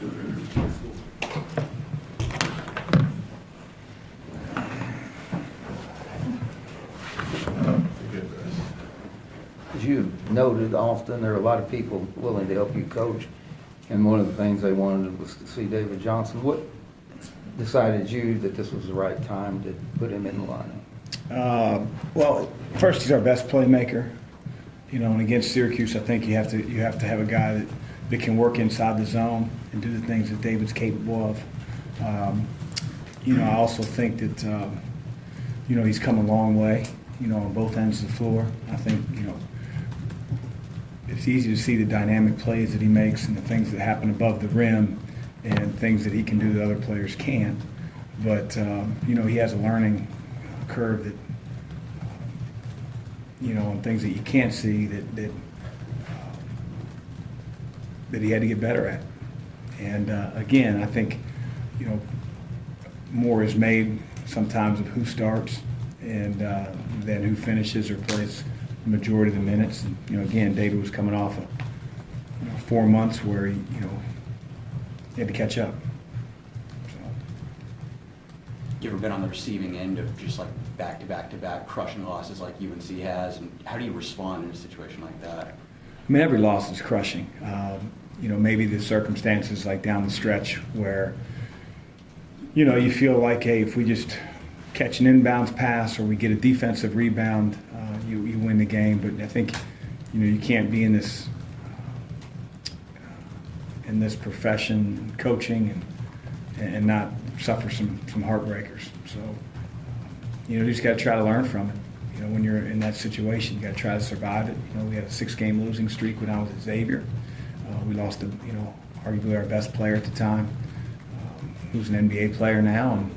As you noted, often there are a lot of people willing to help you coach, and one of the things they wanted was to see David Johnson. What decided you that this was the right time to put him in the lineup? Well, first, he's our best playmaker. And against Syracuse, I think you have to have a guy that can work inside the zone and do the things that David's capable of. I also think that he's come a long way. On both ends of the floor. I think it's easy to see the dynamic plays that he makes and the things that happen above the rim and things that he can do that other players can't. But he has a learning curve that. And things that you can't see that he had to get better at. And again, I think, more is made sometimes of who starts and then who finishes or plays the majority of the minutes. And, again, David was coming off of 4 months where he had to catch up. You ever been on the receiving end of just like back-to-back crushing losses like UNC has, and how do you respond in a situation like that? I mean, every loss is crushing. Maybe the circumstances like down the stretch where, you feel like, hey, if we just catch an inbounds pass or we get a defensive rebound, you win the game. But I think, you can't be in this profession, coaching, and not suffer some heartbreakers. So, you just got to try to learn from it. When you're in that situation, you got to try to survive it. We had a 6-game losing streak when I was at Xavier. We lost, arguably our best player at the time, who's an NBA player now, and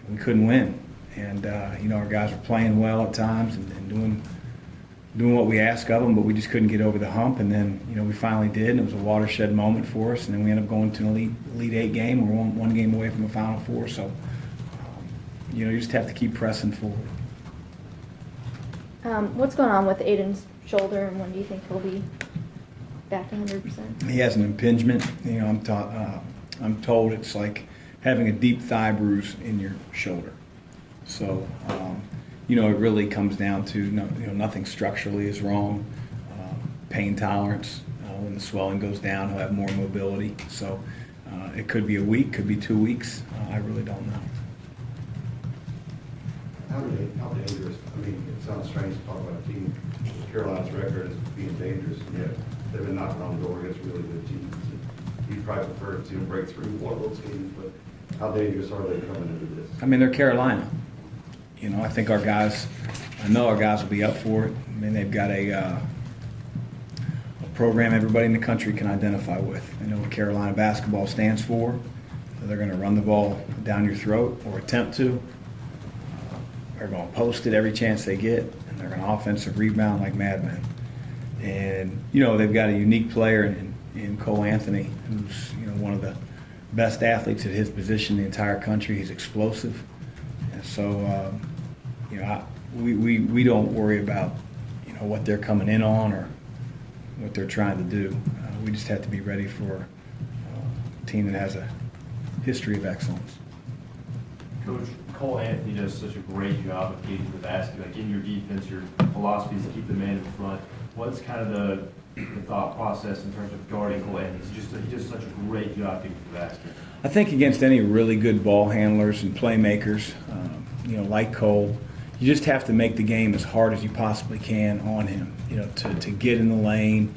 we couldn't win. And our guys were playing well at times and doing what we asked of them, but we just couldn't get over the hump. And then, we finally did, and it was a watershed moment for us. And then we ended up going to an Elite Eight game. We're one game away from a Final Four. So, you just have to keep pressing forward. What's going on with Aiden's shoulder, and when do you think he'll be back to 100%? He has an impingement. I'm told it's like having a deep thigh bruise in your shoulder. So, it really comes down to nothing structurally is wrong. Pain tolerance. When the swelling goes down, he'll have more mobility. So, it could be a week, could be 2 weeks. I really don't know. How dangerous? I mean, it sounds strange to talk about a team. Carolina's record as being dangerous, and yet they've been knocking on the door against really good teams. You'd probably prefer to see them break through one of those teams, but how dangerous are they coming into this? I mean, they're Carolina. I think I know our guys will be up for it. I mean, they've got a program everybody in the country can identify with. They know what Carolina basketball stands for. They're going to run the ball down your throat or attempt to. They're going to post it every chance they get, and they're going to offensive rebound like madmen. And, they've got a unique player in Cole Anthony, who's, one of the best athletes at his position in the entire country. He's explosive. And so, we don't worry about, what they're coming in on or what they're trying to do. We just have to be ready for a team that has a history of excellence. Coach, Cole Anthony does such a great job of getting to the basket. Like in your defense, your philosophy is to keep the man in front. What's kind of the thought process in terms of guarding Cole Anthony? He does such a great job getting to the basket. I think against any really good ball handlers and playmakers, like Cole, you just have to make the game as hard as you possibly can on him. To get in the lane.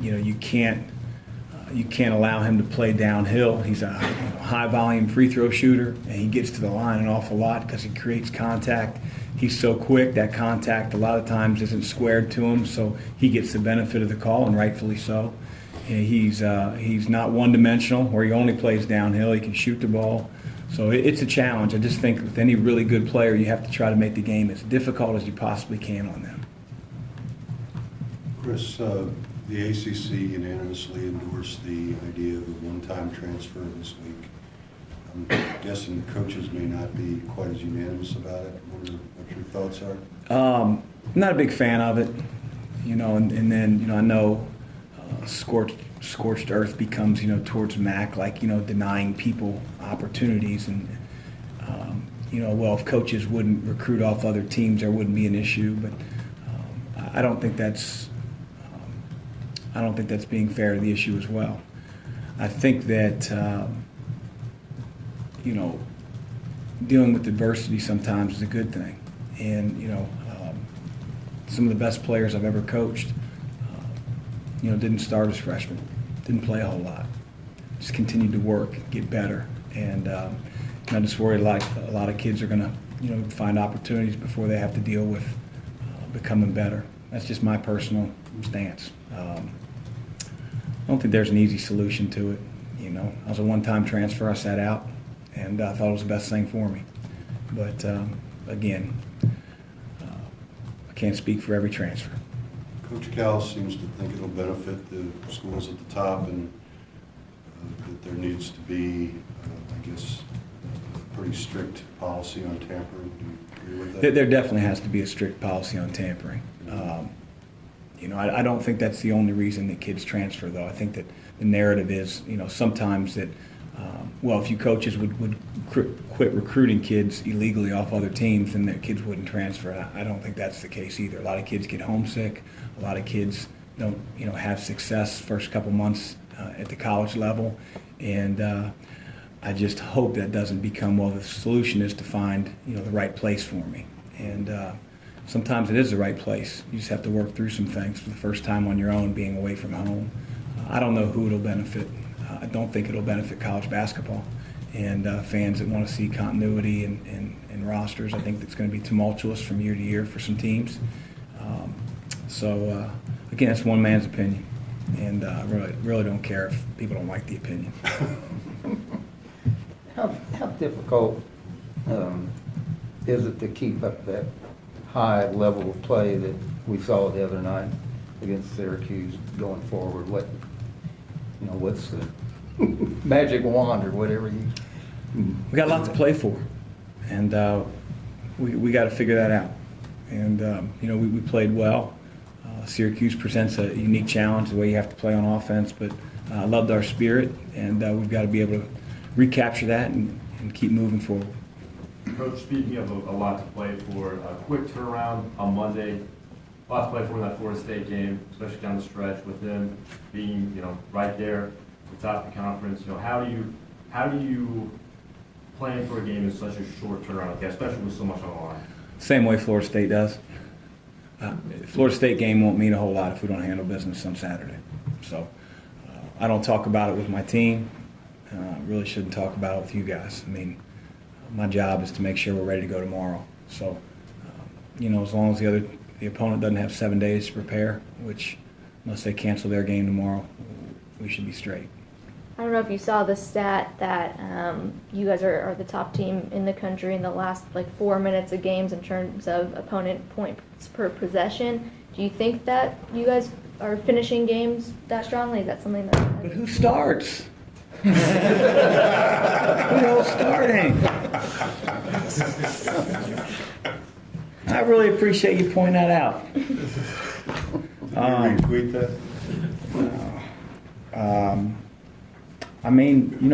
You can't allow him to play downhill. He's a high volume free throw shooter, and he gets to the line an awful lot because he creates contact. He's so quick, that contact a lot of times isn't squared to him, so he gets the benefit of the call, and rightfully so. And he's not one-dimensional where he only plays downhill. He can shoot the ball. So it's a challenge. I just think with any really good player, you have to try to make the game as difficult as you possibly can on them. Chris, the ACC unanimously endorsed the idea of a one-time transfer this week. I'm guessing coaches may not be quite as unanimous about it. What your thoughts are? I'm not a big fan of it, and then I know scorched earth becomes, towards Mack, like, denying people opportunities. And, well, if coaches wouldn't recruit off other teams, there wouldn't be an issue. But I don't think that's being fair to the issue as well. I think that, dealing with adversity sometimes is a good thing. And, some of the best players I've ever coached, didn't start as freshmen, didn't play a whole lot, just continued to work, get better. And I just worry like a lot of kids are going to, find opportunities before they have to deal with becoming better. That's just my personal stance. I don't think there's an easy solution to it. I was a one-time transfer. I sat out, and I thought it was the best thing for me. But again, I can't speak for every transfer. Coach Cal seems to think it'll benefit the schools at the top, and that there needs to be, I guess, a pretty strict policy on tampering. Do you agree with that? There definitely has to be a strict policy on tampering. I don't think that's the only reason that kids transfer, though. I think that the narrative is, sometimes that, if you coaches would quit recruiting kids illegally off other teams, then their kids wouldn't transfer. I don't think that's the case either. A lot of kids get homesick. A lot of kids don't, have success first couple months at the college level. And I just hope that doesn't become, the solution is to find, the right place for me. And sometimes it is the right place. You just have to work through some things for the first time on your own, being away from home. I don't know who it'll benefit. I don't think it'll benefit college basketball and fans that want to see continuity and rosters. I think it's going to be tumultuous from year to year for some teams. Again, it's one man's opinion, and I really don't care if people don't like the opinion. How difficult is it to keep up that high level of play that we saw the other night against Syracuse going forward? What's the magic wand or whatever you? We got a lot to play for, and we got to figure that out. And we played well. Syracuse presents a unique challenge, the way you have to play on offense, but I loved our spirit, and we've got to be able to recapture that and keep moving forward. Coach, speaking of a lot to play for, a quick turnaround on Monday, a lot to play for in that Florida State game, especially down the stretch with them being, right there at the top of the conference. How do you plan for a game in such a short turnaround like that, especially with so much on the line? Same way Florida State does. Florida State game won't mean a whole lot if we don't handle business on Saturday. So I don't talk about it with my team. Really shouldn't talk about it with you guys. I mean, my job is to make sure we're ready to go tomorrow. So, as long as the opponent doesn't have 7 days to prepare, which unless they cancel their game tomorrow, we should be straight. I don't know if you saw the stat that you guys are the top team in the country in the last 4 minutes of games in terms of opponent points per possession. Do you think that you guys are finishing games that strongly? Is that something that? But who starts? Who the hell's starting? I really appreciate you pointing that out. Can you retweet that?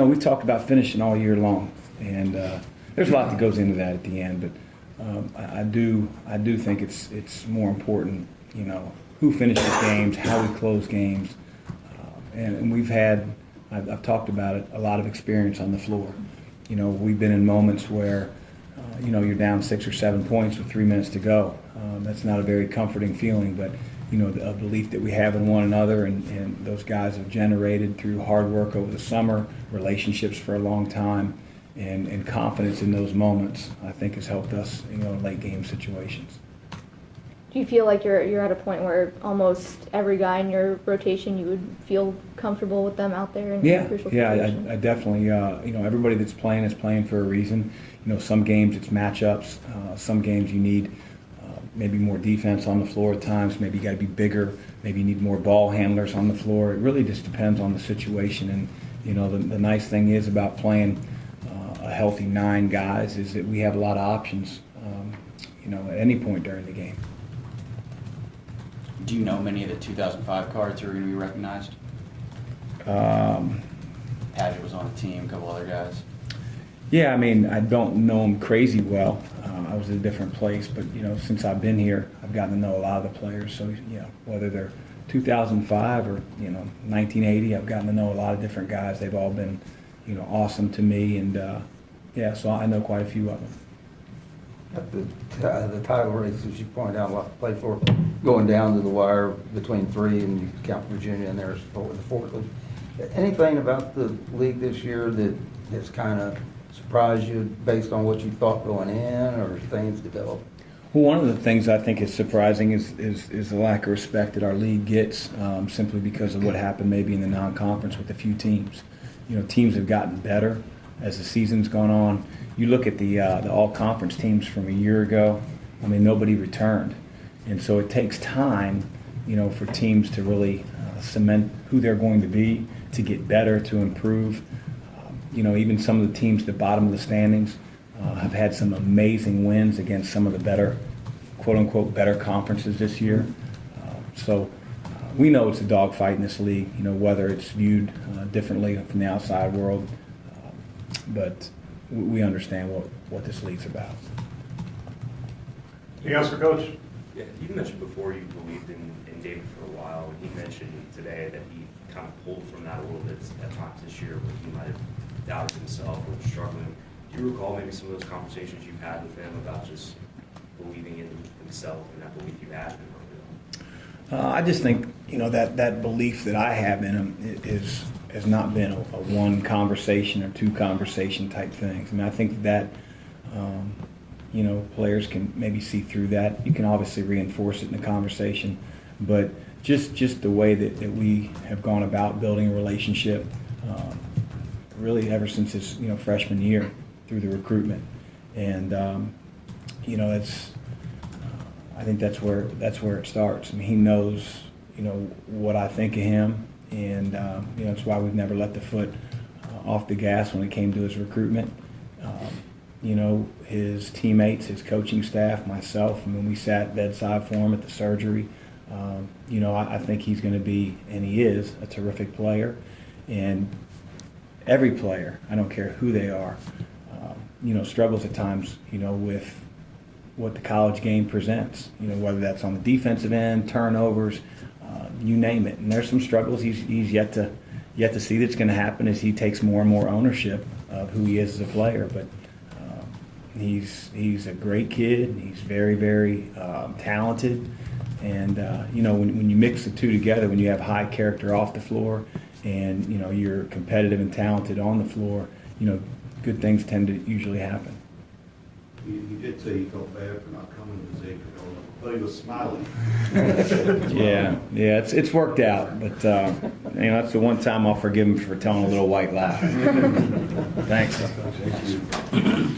We talked about finishing all year long, and there's a lot that goes into that at the end. But I do think it's more important, who finishes games, how we close games, and we've had. I've talked about it, a lot of experience on the floor. We've been in moments where, you're down 6 or 7 points with 3 minutes to go. That's not a very comforting feeling, but, a belief that we have in one another and those guys have generated through hard work over the summer, relationships for a long time, and confidence in those moments, I think has helped us, in late game situations. Do you feel like you're at a point where almost every guy in your rotation, you would feel comfortable with them out there in crucial situations? I definitely. Everybody that's playing is playing for a reason. Some games it's matchups. Some games you need maybe more defense on the floor at times. Maybe you got to be bigger. Maybe you need more ball handlers on the floor. It really just depends on the situation. And the nice thing is about playing a healthy 9 guys is that we have a lot of options. At any point during the game. Do you know many of the 2005 cards who are going to be recognized? Padgett was on the team, a couple other guys. Yeah, I mean, I don't know him crazy well. I was at a different place, but, since I've been here, I've gotten to know a lot of the players. So, whether they're 2005 or, 1980, I've gotten to know a lot of different guys. They've all been, awesome to me. And, so I know quite a few of them. The title race, as you point out, a lot to play for, going down to the wire between three, and you count Virginia in there as the fourth. Anything about the league this year that has kind of surprised you based on what you thought going in, or things developed? Well, one of the things I think is surprising is the lack of respect that our league gets, simply because of what happened maybe in the non-conference with a few teams. Teams have gotten better as the season's gone on. You look at the all-conference teams from a year ago, I mean, nobody returned. And so it takes time, for teams to really cement who they're going to be, to get better, to improve. Even some of the teams at the bottom of the standings have had some amazing wins against some of the better, quote-unquote, better conferences this year. So we know it's a dogfight in this league, whether it's viewed differently from the outside world. But we understand what this league's about. Anything else for Coach? Yeah, you mentioned before you believed in David for a while, and he mentioned today that he kind of pulled from that a little bit at times this year where he might have doubted himself or was struggling. Do you recall maybe some of those conversations you've had with him about just believing in himself and that belief you had in him? I just think, that belief that I have in him has not been a one conversation or two conversation type things. I mean, I think that, players can maybe see through that. You can obviously reinforce it in the conversation, but just the way that we have gone about building a relationship, really ever since his, freshman year through the recruitment. And, I think that's where it starts. I mean, he knows, what I think of him, and that's why we've never let the foot off the gas when it came to his recruitment. His teammates, his coaching staff, myself, and when we sat bedside for him at the surgery, I think he's going to be, and he is, a terrific player. And every player, I don't care who they are, struggles at times, with what the college game presents, whether that's on the defensive end, turnovers, you name it. And there's some struggles he's yet to see that's going to happen as he takes more and more ownership of who he is as a player. But he's a great kid. He's very, very talented. And, when you mix the two together, when you have high character off the floor and, you're competitive and talented on the floor, good things tend to usually happen. He did say he felt bad for not coming to the Sacred Hole, but he was smiling. Yeah, it's worked out, but that's the one time I'll forgive him for telling a little white lie. Thanks. Thank you.